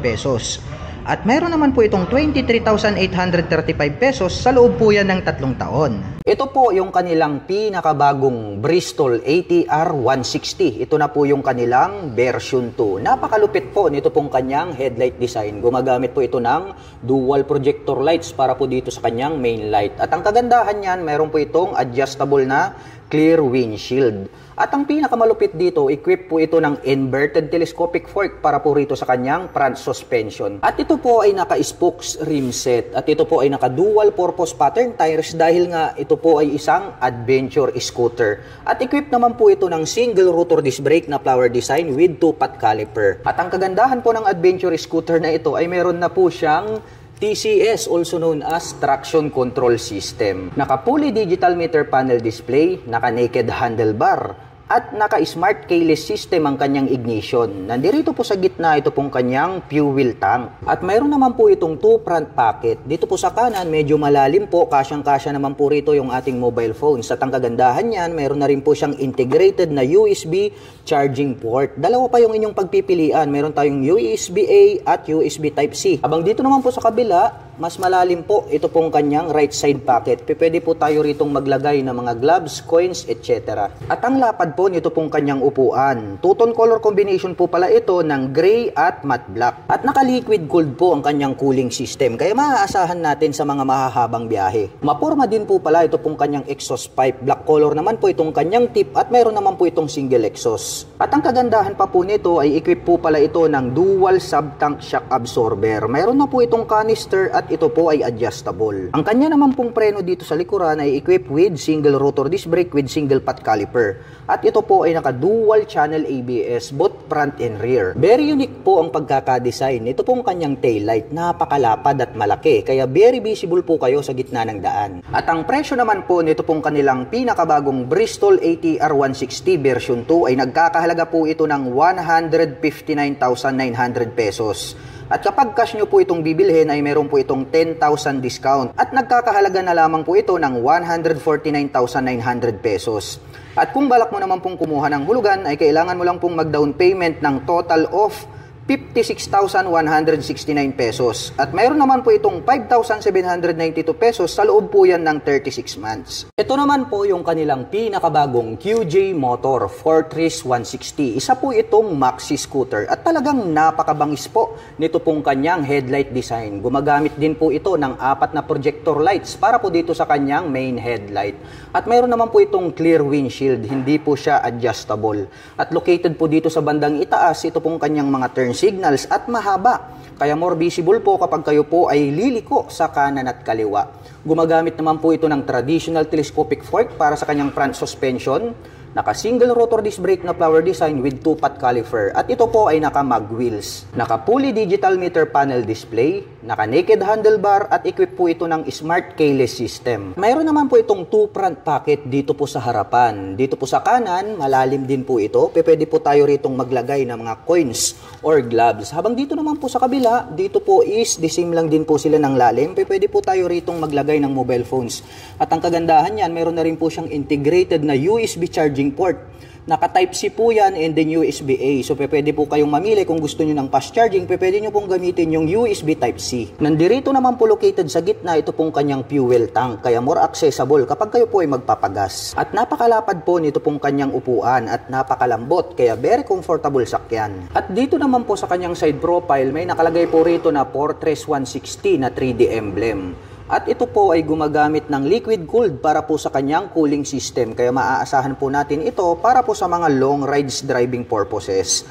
pesos. At meron naman po itong 23,835 pesos sa loob po yan ng 3 taon.
Ito po yung kanilang pinakabagong Bristol ATR 160. Ito na po yung kanilang version 2. Napakalupit po nito pong kanyang headlight design. Gumagamit po ito ng dual projector lights para po dito sa kanyang main light. At ang kagandahan niyan, meron po itong adjustable na clear windshield. At ang pinakamalupit dito, equipped po ito ng inverted telescopic fork para po rito sa kanyang front suspension. At ito po ay naka-spokes rim set. At ito po ay naka-dual purpose pattern tires dahil nga ito po ay isang adventure scooter. At equipped naman po ito ng single rotor disc brake na flower design with 2-pot caliper. At ang kagandahan po ng adventure scooter na ito ay meron na po siyang TCS, also known as Traction Control System. Naka-fully digital meter panel display, naka-naked handlebar, at naka-smart keyless system ang kanyang ignition. Nandirito po sa gitna ito pong kanyang fuel tank. At mayroon naman po itong 2 front pocket. Dito po sa kanan, medyo malalim po, kasyang-kasya naman po rito yung ating mobile phones. At ang kagandahan niyan, mayroon na rin po siyang integrated na USB charging port. Dalawa pa yung inyong pagpipilian. Meron tayong USB-A at USB Type-C. Habang dito naman po sa kabila, mas malalim po ito pong kanyang right side pocket. Pwede po tayo ritong maglagay ng mga gloves, coins, etc. At ang lapad po nito pong kanyang upuan. Two-tone color combination po pala ito ng gray at matte black. At naka-liquid gold po ang kanyang cooling system. Kaya maaasahan natin sa mga mahahabang biyahe. Maporma din po pala ito pong kanyang exhaust pipe. Black color naman po itong kanyang tip at meron naman po itong single exhaust. At ang kagandahan pa po nito ay equip po pala ito ng dual sub-tank shock absorber. Meron na po itong canister at ito po ay adjustable. Ang kanya naman pong preno dito sa likuran ay equipped with single rotor disc brake with single pot caliper. At ito po ay naka-dual channel ABS both front and rear. Very unique po ang pagkakadesign. Ito pong kanyang taillight, napakalapad at malaki. Kaya very visible po kayo sa gitna ng daan. At ang presyo naman po nito pong kanilang pinakabagong Bristol ATR 160 version 2 ay nagkakahalaga po ito ng 159,900 pesos. At kapag cash nyo po itong bibilhin ay meron po itong 10,000 discount at nagkakahalaga na lamang po ito ng 149,900 pesos. At kung balak mo naman pong kumuha ng hulugan ay kailangan mo lang pong mag-down payment ng total of 56,169 pesos. At mayroon naman po itong 5,792 pesos sa loob po yan ng 36 months. Ito naman po yung kanilang pinakabagong QJ Motor Fortress 160. Isa po itong maxi scooter at talagang napakabangis po nito pong kanyang headlight design. Gumagamit din po ito ng 4 na projector lights para po dito sa kanyang main headlight. At mayroon naman po itong clear windshield, hindi po siya adjustable. At located po dito sa bandang itaas, ito pong kanyang mga turn signals at mahaba. Kaya more visible po kapag kayo po ay liliko sa kanan at kaliwa. Gumagamit naman po ito ng traditional telescopic fork para sa kanyang front suspension. Naka single rotor disc brake na flower design with 2-pot caliper at ito po ay naka mag wheels. Naka fully digital meter panel display, naka naked handlebar at equip po ito ng smart keyless system. Mayroon naman po itong 2 front pocket dito po sa harapan. Dito po sa kanan, malalim din po ito. Pwede po tayo ritong maglagay ng mga coins or gloves. Habang dito naman po sa kabila, dito po is the same lang din po sila ng lalim. Pwede po tayo ritong maglagay ng mobile phones. At ang kagandahan yan, mayroon na rin po siyang integrated na USB charging port. Naka Type-C po yan and then USB-A. So pwede po kayong mamili kung gusto nyo ng fast charging, pwede nyo pong gamitin yung USB Type-C. Nandirito naman po located sa gitna ito pong kanyang fuel tank, kaya more accessible kapag kayo po ay magpapagas. At napakalapad po nito pong kanyang upuan at napakalambot, kaya very comfortable sakyan. At dito naman po sa kanyang side profile, may nakalagay po rito na Fortress 160 na 3D emblem. At ito po ay gumagamit ng liquid cooled para po sa kanyang cooling system. Kaya maaasahan po natin ito para po sa mga long rides driving purposes.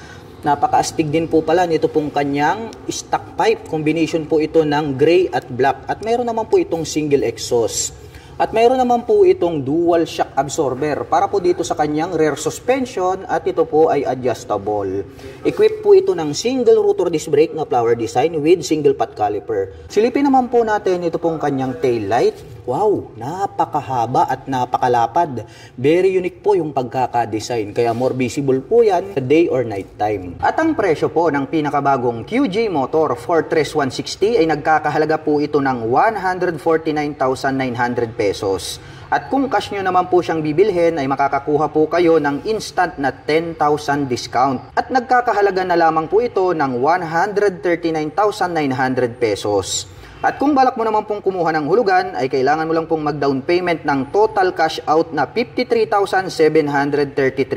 Napaka-astig din po pala nito pong kanyang stock pipe. Combination po ito ng gray at black. At mayroon naman po itong single exhaust. At mayroon naman po itong dual shock absorber para po dito sa kanyang rear suspension at ito po ay adjustable. Equipped po ito ng single rotor disc brake na flower design with single pot caliper. Silipin naman po natin ito pong kanyang tail light. Wow, napakahaba at napakalapad. Very unique po yung pagkaka-design kaya more visible po yan sa day or night time. At ang presyo po ng pinakabagong QJ Motor Fortress 160 ay nagkakahalaga po ito ng 149,900 pesos. At kung cash nyo naman po siyang bibilhin ay makakakuha po kayo ng instant na 10,000 discount. At nagkakahalaga na lamang po ito ng 139,900 pesos. At kung balak mo naman pong kumuha ng hulugan, ay kailangan mo lang pong mag-down payment ng total cash out na 53,733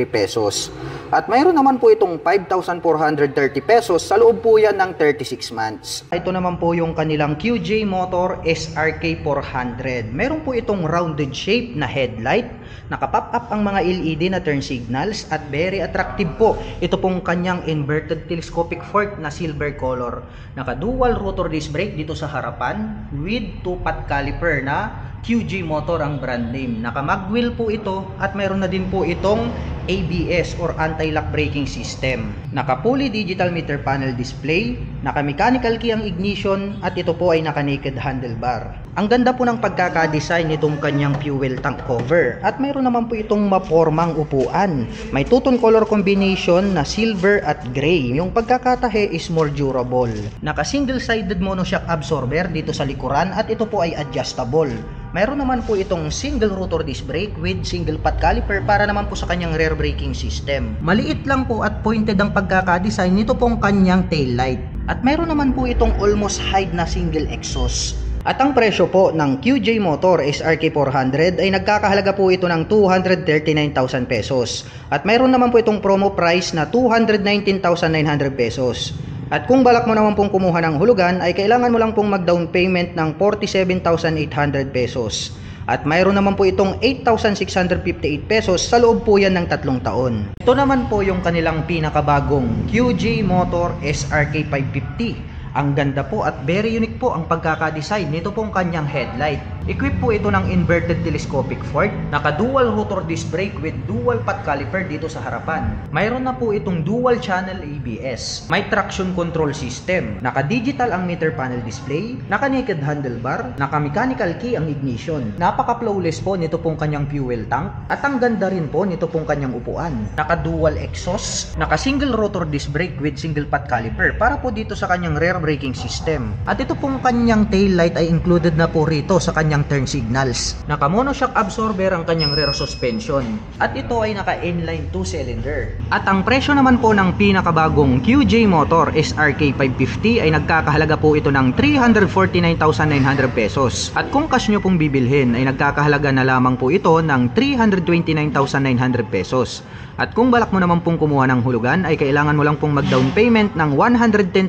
pesos. At mayroon naman po itong 5,430 pesos sa loob po yan ng 36 months. Ito naman po yung kanilang QJ Motor SRK 400. Meron po itong rounded shape na headlight. Naka-pop up ang mga LED na turn signals at very attractive po. Ito pong kanyang inverted telescopic fork na silver color. Naka-dual rotor disc brake dito sa harapan with 2-pot caliper na QJ Motor ang brand name. Naka-mag wheel po ito at mayroon na din po itong ABS or anti-lock braking system. Naka-fully digital meter panel display, naka-mechanical key ang ignition at ito po ay naka-naked handlebar. Ang ganda po ng pagkaka-design nitong kanyang fuel tank cover at mayroon naman po itong mapormang upuan. May two-tone color combination na silver at gray. Yung pagkakatahe is more durable. Naka-single-sided monoshock absorber dito sa likuran at ito po ay adjustable. Mayroon naman po itong single rotor disc brake with single pot caliper para naman po sa kanyang rear braking system. Maliit lang po at pointed ang pagkaka-design nito pong kanyang tail light. At mayroon naman po itong almost hide na single exhaust. At ang presyo po ng QJ Motor SRK 400 ay nagkakahalaga po ito ng 239,000 pesos. At mayroon naman po itong promo price na 219,900 pesos. At kung balak mo naman pong kumuha ng hulugan ay kailangan mo lang pong mag-down payment ng 47,800 pesos. At mayroon naman po itong 8,658 pesos sa loob po yan ng 3 taon. Ito naman po yung kanilang pinakabagong QJ Motor SRK 550. Ang ganda po at very unique po ang pagkaka-design nito pong kanyang headlight.
Equipped po ito ng inverted telescopic fork, naka-dual rotor disc brake with dual pot caliper dito sa harapan. Mayroon na po itong dual channel ABS, may traction control system, naka-digital ang meter panel display, naka-naked handlebar, naka-mechanical key ang ignition. Napaka-flawless po nito pong kanyang fuel tank, at ang ganda rin po nito pong kanyang upuan. Naka-dual exhaust, naka-single rotor disc brake with single pot caliper para po dito sa kanyang rear braking system. At ito pong kanyang tail light ay included na po rito sa kanyang turn signals. Naka-monoshock absorber ang kanyang rear suspension. At ito ay naka-inline 2-cylinder. At ang presyo naman po ng pinakabagong QJ Motor SRK 550 ay nagkakahalaga po ito ng 349,900 pesos. At kung cash nyo pong bibilhin ay nagkakahalaga na lamang po ito ng 329,900 pesos. At kung balak mo naman pong kumuha ng hulugan ay kailangan mo lang pong mag-down payment ng 110,450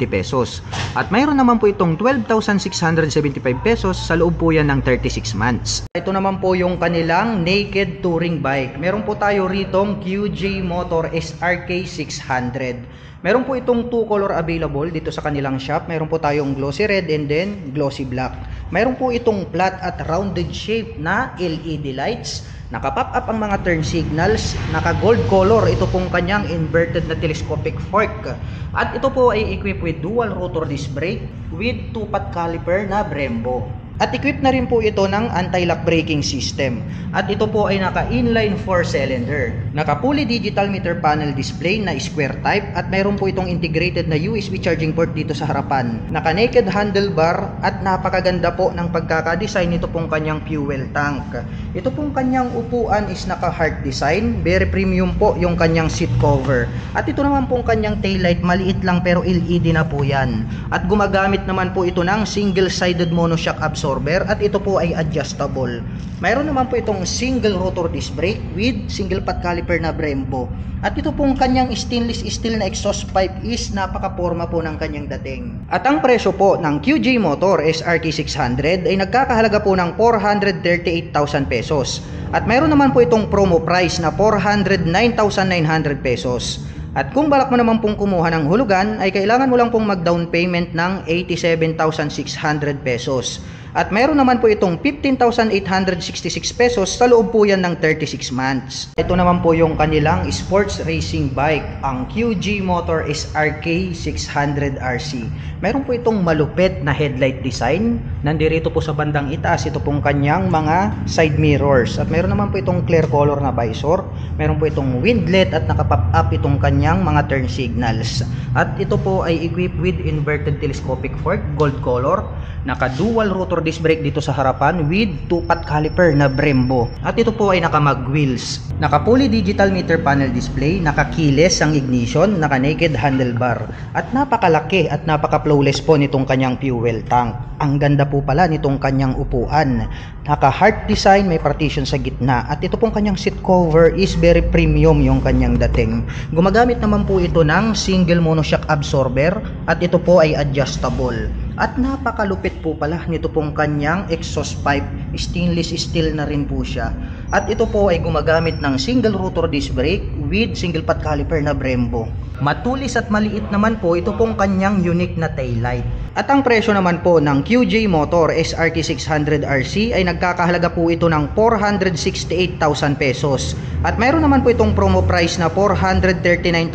pesos. At mayroon naman po itong 12,675 pesos sa loob po yan ng 36 months. Ito naman po yung kanilang naked touring bike. Meron po tayo ritong QJ Motor SRK 600. Meron po itong 2 color available dito sa kanilang shop. Meron po tayong glossy red and then glossy black. Meron po itong flat at rounded shape na LED lights. Naka-pop up ang mga turn signals, naka-gold color ito pong kanyang inverted na telescopic fork. At ito po ay equipped with dual rotor disc brake with 2-pot caliper na Brembo. At equipped na rin po ito ng anti-lock braking system. At ito po ay naka-inline 4-cylinder. Naka-fully digital meter panel display na square type at mayroon po itong integrated na USB charging port dito sa harapan. Naka-naked handlebar at napakaganda po ng pagkakadesign nito pong kanyang fuel tank. Ito pong kanyang upuan is naka-heart design. Very premium po yung kanyang seat cover. At ito naman pong kanyang taillight, maliit lang pero LED na po yan. At gumagamit naman po ito ng single-sided monoshock absorber. At ito po ay adjustable. Mayroon naman po itong single rotor disc brake with single pot caliper na Brembo. At ito pong kanyang stainless steel na exhaust pipe is napaka-porma po ng kanyang dating. At ang presyo po ng QJ Motor SRK 600 ay nagkakahalaga po ng 438,000 pesos. At mayroon naman po itong promo price na 409,900 pesos. At kung balak mo naman pong kumuha ng hulugan ay kailangan mo lang pong mag-down payment ng 87,600 pesos. At mayroon naman po itong 15,866 pesos sa loob po yan ng 36 months. Ito naman po yung kanilang sports racing bike, ang QJ Motor SRK 600 RC. Mayroon po itong malupit na headlight design. Nandirito po sa bandang itaas ito pong kanyang mga side mirrors. At mayroon naman po itong clear color na visor. Mayroon po itong windlet at nakapop up itong kanyang mga turn signals. At ito po ay equipped with inverted telescopic fork, gold color. Naka-dual rotor disc brake dito sa harapan with 2-pot caliper na Brembo. At ito po ay naka-mag wheels. Naka-fully digital meter panel display, naka-keyless ang ignition, naka-naked handlebar. At napakalaki at napaka-flawless po nitong kanyang fuel tank. Ang ganda po pala nitong kanyang upuan. Naka-heart design, may partition sa gitna. At ito pong kanyang seat cover is very premium yung kanyang dating. Gumagamit naman po ito ng single monoshock absorber at ito po ay adjustable. At napakalupit po pala nito pong kanyang exhaust pipe. Stainless steel na rin po siya. At ito po ay gumagamit ng single rotor disc brake with single pot caliper na Brembo. Matulis at maliit naman po ito pong kanyang unique na taillight. At ang presyo naman po ng QJ Motor SRK 600 RC ay nagkakahalaga po ito ng 468,000 pesos. At mayroon naman po itong promo price na 439,900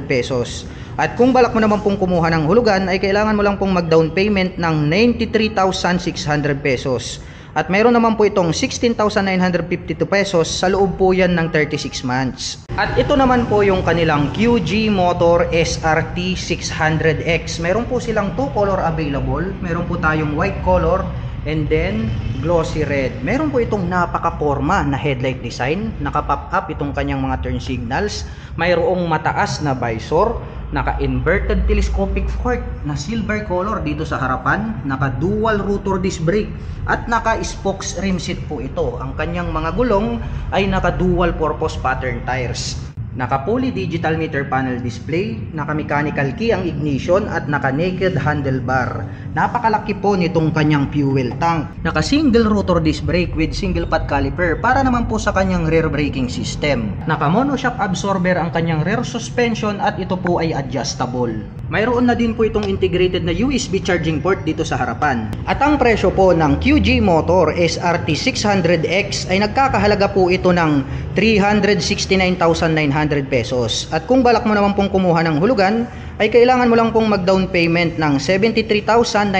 pesos. At kung balak mo naman pong kumuha ng hulugan ay kailangan mo lang pong mag-down payment ng 93,600 pesos. At mayroon naman po itong 16,952 pesos sa loob po yan ng 36 months. At ito naman po yung kanilang QJ Motor SRT 600X. Meron po silang 2 color available. Meron po tayong white color and then glossy red. Meron po itong napaka-porma na headlight design. Naka-pop up itong kanyang mga turn signals. Mayroong mataas na visor. Naka-inverted telescopic fork na silver color dito sa harapan, naka-dual rotor disc brake at naka-spokes rim seat po ito. Ang kanyang mga gulong ay naka-dual purpose pattern tires. Naka-fully digital meter panel display, naka-mechanical key ang ignition at naka-naked handlebar. Napakalaki po nitong kanyang fuel tank. Naka-single rotor disc brake with single pot caliper para naman po sa kanyang rear braking system. Naka-monoshock absorber ang kanyang rear suspension at ito po ay adjustable. Mayroon na din po itong integrated na USB charging port dito sa harapan. At ang presyo po ng QG Motor SRT 600X ay nagkakahalaga po ito ng 369,900 pesos. At kung balak mo naman pong kumuha ng hulugan, ay kailangan mo lang pong mag-down payment ng 73,980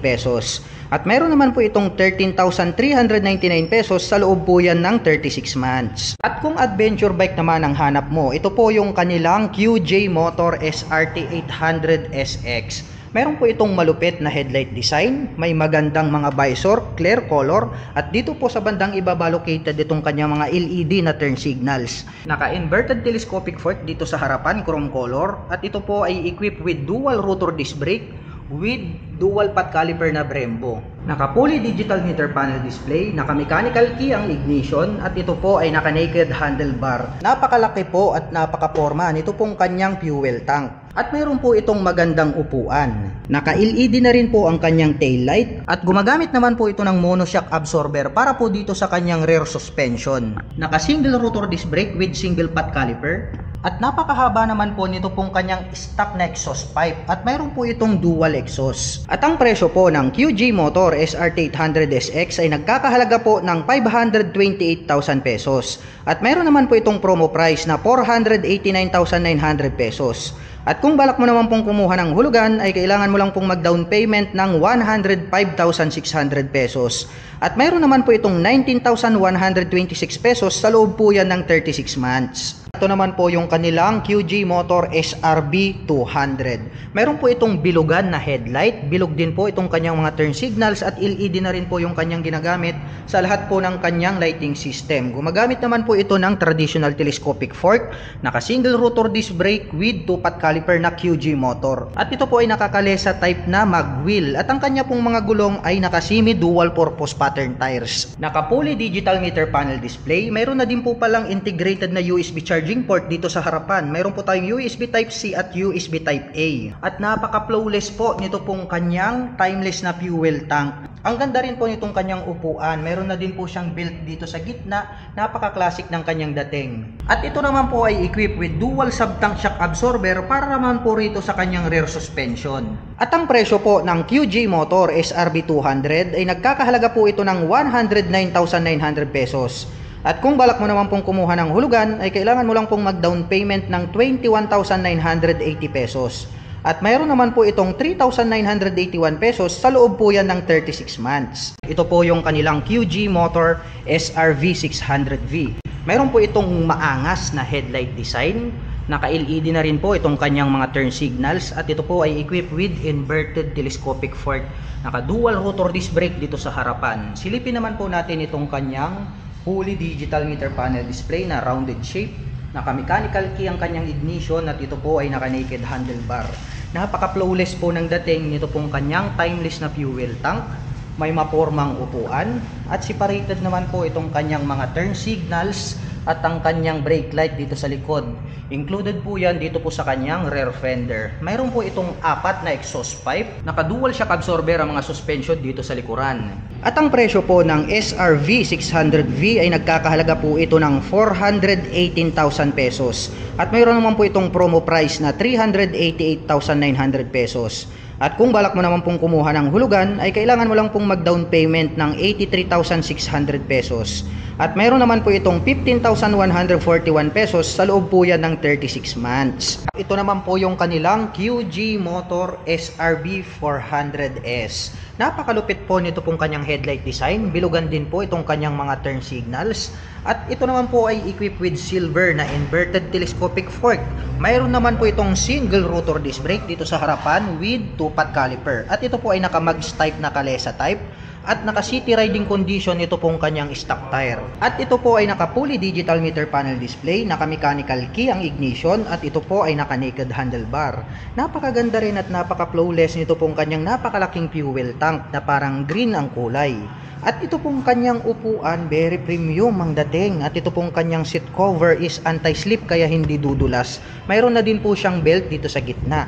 pesos. At meron naman po itong 13,399 pesos sa loob po yan ng 36 months. At kung adventure bike naman ang hanap mo, ito po yung kanilang QJ Motor SRT 800SX. Meron po itong malupit na headlight design, may magandang mga visor, clear color, at dito po sa bandang ibaba located itong kanyang mga LED na turn signals. Naka-inverted telescopic fork dito sa harapan, chrome color, at ito po ay equipped with dual rotor disc brake with dual pot caliper na Brembo. Naka-fully digital meter panel display, naka-mechanical key ang ignition, at ito po ay naka-naked handlebar. Napakalaki po at napaka-porma nito pong kanyang fuel tank. At mayroon po itong magandang upuan. Naka-LED na rin po ang kanyang taillight at gumagamit naman po ito ng monoshock absorber para po dito sa kanyang rear suspension. Naka-single rotor disc brake with single pot caliper. At napakahaba naman po nito pong kanyang stock na exhaust pipe at mayroon po itong dual exhaust. At ang presyo po ng QG Motor SRT 800SX ay nagkakahalaga po ng 528,000 pesos. At mayroon naman po itong promo price na 489,900 pesos. At kung balak mo naman pong kumuha ng hulugan, ay kailangan mo lang pong mag-down payment ng 105,600 pesos. At mayroon naman po itong 19,126 pesos sa loob po yan ng 36 months. Ito naman po yung kanilang QG Motor SRB 200. Meron po itong bilugan na headlight, bilog din po itong kanyang mga turn signals at LED na rin po yung kanyang ginagamit sa lahat po ng kanyang lighting system. Gumagamit naman po ito ng traditional telescopic fork, naka-single rotor disc brake with 2-pot caliper na QG Motor. At ito po ay nakakalesa type na mag-wheel at ang kanya pong mga gulong ay naka-semi dual purpose pattern tires. Naka-fully digital meter panel display, mayroon na din po palang integrated na USB charging port dito sa harapan. Mayroon po tayong USB Type-C at USB Type-A. At napaka-flawless po nito pong kanyang timeless na fuel tank. Ang ganda rin po nitong kanyang upuan. Mayroon na din po siyang built dito sa gitna. Napaka-classic ng kanyang dating. At ito naman po ay equipped with dual sub-tank shock absorber para naman po rito sa kanyang rear suspension. At ang presyo po ng QG Motor SRB 200 ay nagkakahalaga po ito ng 109,900 pesos. At kung balak mo naman pong kumuha ng hulugan, ay kailangan mo lang pong mag-down payment ng 21,980 pesos. At mayroon naman po itong 3,981 pesos sa loob po yan ng 36 months. Ito po yung kanilang QG Motor SRV 600V. Mayroon po itong maangas na headlight design. Naka-LED na rin po itong kanyang mga turn signals. At ito po ay equipped with inverted telescopic fork. Naka-dual rotor disc brake dito sa harapan. Silipin naman po natin itong kanyang fully digital meter panel display na rounded shape. Naka-mechanical key ang kanyang ignition at ito po ay naka-naked handlebar. Napaka-flawless po ng dating nito pong kanyang timeless na fuel tank. May mapormang upuan at separated naman po itong kanyang mga turn signals at ang kanyang brake light dito sa likod. Included po yan dito po sa kanyang rear fender. Mayroon po itong 4 na exhaust pipe. Naka-dual shock absorber ang mga suspension dito sa likuran. At ang presyo po ng SRV 600V ay nagkakahalaga po ito ng 418,000 pesos. At mayroon naman po itong promo price na 388,900 pesos. At kung balak mo naman pong kumuha ng hulugan, ay kailangan mo lang pong mag-down payment ng 83,600 pesos. At mayroon naman po itong 15,141 pesos sa loob po yan ng 36 months. Ito naman po yung kanilang QG Motor SRB 400S. Napakalupit po nito pong kanyang headlight design. Bilugan din po itong kanyang mga turn signals. At ito naman po ay equipped with silver na inverted telescopic fork. Mayroon naman po itong single rotor disc brake dito sa harapan with 2-pot caliper. At ito po ay naka-mags type na kalesa type. At naka city riding condition ito pong kanyang stock tire. At ito po ay naka fully digital meter panel display, naka mechanical key ang ignition, at ito po ay naka naked handlebar. Napakaganda rin at napaka flawless nito pong kanyang napakalaking fuel tank na parang green ang kulay. At ito pong kanyang upuan, very premium ang dating. At ito pong kanyang seat cover is anti-slip kaya hindi dudulas. Mayroon na din po siyang belt dito sa gitna.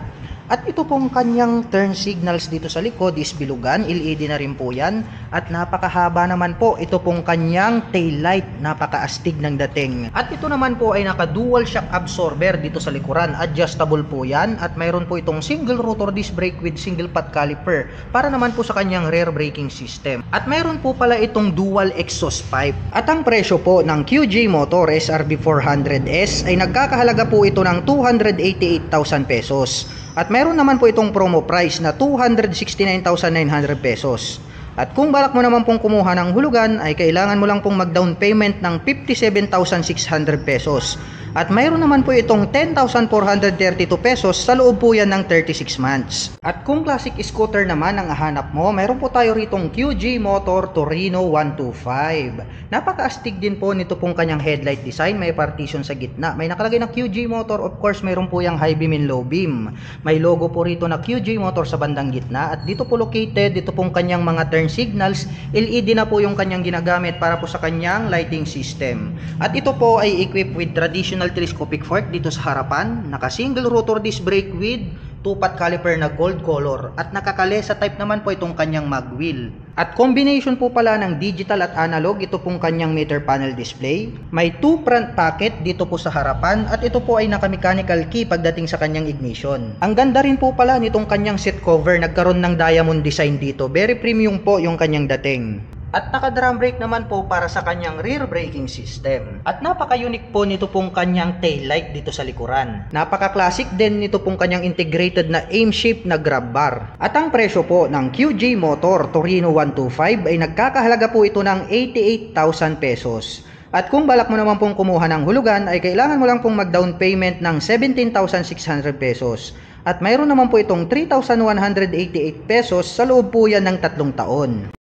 At ito pong kanyang turn signals dito sa likod is bilugan, LED na rin po yan. At napakahaba naman po ito pong kanyang tail light, napakaastig ng dating. At ito naman po ay naka dual shock absorber dito sa likuran, adjustable po yan. At mayroon po itong single rotor disc brake with single pot caliper para naman po sa kanyang rear braking system. At mayroon po pala itong dual exhaust pipe. At ang presyo po ng QJ Motor SRB 400S ay nagkakahalaga po ito ng 288,000 pesos. At meron naman po itong promo price na 269,900 pesos. At kung balak mo naman pong kumuha ng hulugan, ay kailangan mo lang pong mag-down payment ng 57,600 pesos. At mayroon naman po itong 10,432 pesos sa loob po yan ng 36 months. At kung classic scooter naman ang hahanap mo, mayroon po tayo ritong QJ Motor Torino 125. Napakaastig din po nito pong kanyang headlight design, may partition sa gitna. May nakalagay na QJ Motor, of course mayroon po yung high beam and low beam. May logo po rito na QJ Motor sa bandang gitna. At dito po located, dito pong kanyang mga turn signals, LED na po yung kanyang ginagamit para po sa kanyang lighting system. At ito po ay equipped with traditional telescopic fork dito sa harapan, naka single rotor disc brake with 2-pot caliper na gold color, at nakakalesa type naman po itong kanyang mag wheel. At combination po pala ng digital at analog ito pong kanyang meter panel display. May 2 front pocket dito po sa harapan, at ito po ay naka mechanical key pagdating sa kanyang ignition. Ang ganda rin po pala nitong kanyang seat cover, nagkaroon ng diamond design dito, very premium po yung kanyang dating. At naka-drum brake naman po para sa kanyang rear braking system. At napaka-unique po nito pong kanyang tail light dito sa likuran. Napaka-classic din nito pong kanyang integrated na aim shape na grab bar. At ang presyo po ng QJ Motor Torino 125 ay nagkakahalaga po ito ng 88,000 pesos. At kung balak mo naman pong kumuha ng hulugan, ay kailangan mo lang pong mag-down payment ng 17,600 pesos. At mayroon naman po itong 3,188 pesos sa loob po yan ng 3 taon.